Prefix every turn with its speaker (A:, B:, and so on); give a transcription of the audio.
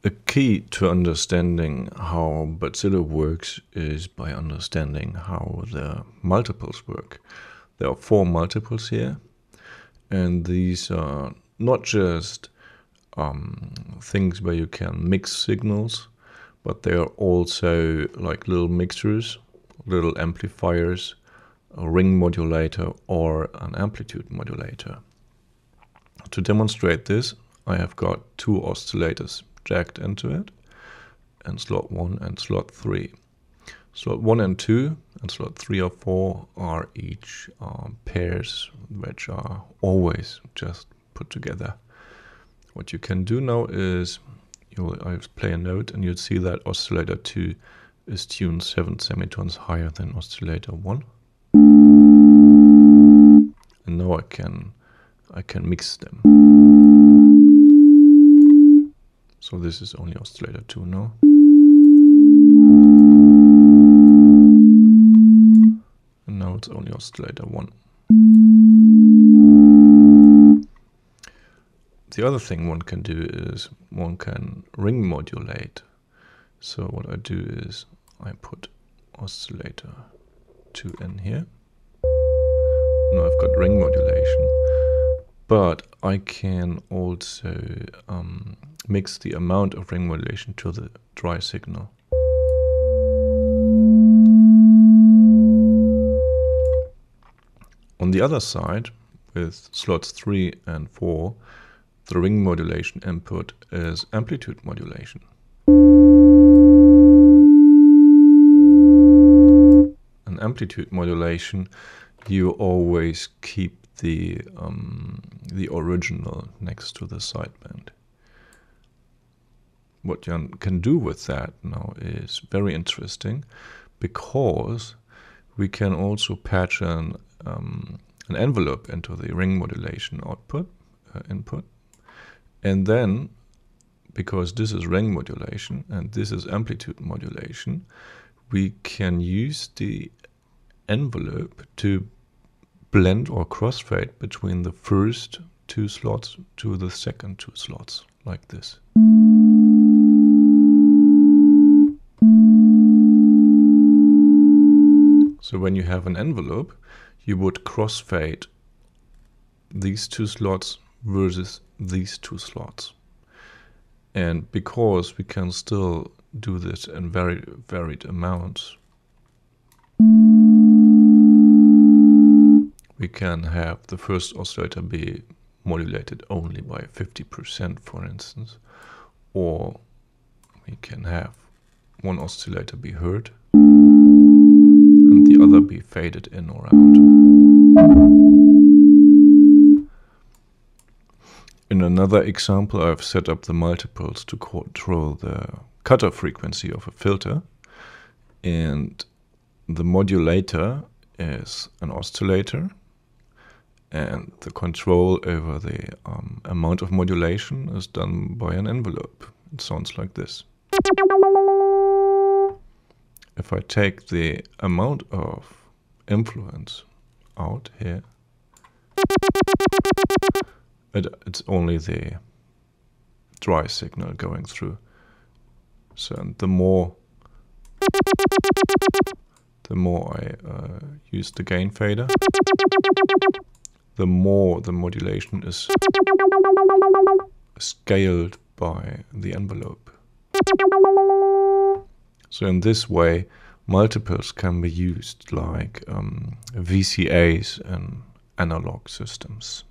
A: A key to understanding how Bazille works is by understanding how the multiples work. There are 4 multiples here, and these are not just things where you can mix signals, but they are also like little mixers, little amplifiers, a ring modulator, or an amplitude modulator. To demonstrate this, I have got 2 oscillators jacked into it, and slot 1 and slot 3. Slot 1 and 2 and slot 3 or 4 are each pairs which are always just put together. What you can do now is I'll play a note and you'll see that oscillator 2 is tuned 7 semitones higher than oscillator 1. And now I can mix them. So this is only oscillator 2 now. And now it's only oscillator 1. The other thing one can do is one can ring modulate. So what I do is I put oscillator 2 in here. Now I've got ring modulation. But I can also mix the amount of ring modulation to the dry signal. On the other side, with slots 3 and 4, the ring modulation input is amplitude modulation. An amplitude modulation, you always keep the original next to the sideband. What you can do with that now is very interesting, because we can also patch an envelope into the ring modulation input, and then, because this is ring modulation and this is amplitude modulation, we can use the envelope to blend or crossfade between the first 2 slots to the second 2 slots, like this. So when you have an envelope, you would crossfade these 2 slots versus these 2 slots. And because we can still do this in very varied amounts, we can have the first oscillator be modulated only by 50%, for instance, or we can have one oscillator be heard and the other be faded in or out. In another example, I've set up the multiples to control the cutoff frequency of a filter, and the modulator is an oscillator, and the control over the amount of modulation is done by an envelope. It sounds like this. If I take the amount of influence out here, it's only the dry signal going through. So the more I use the gain fader, the more the modulation is scaled by the envelope. So in this way, multiples can be used like VCAs in analog systems.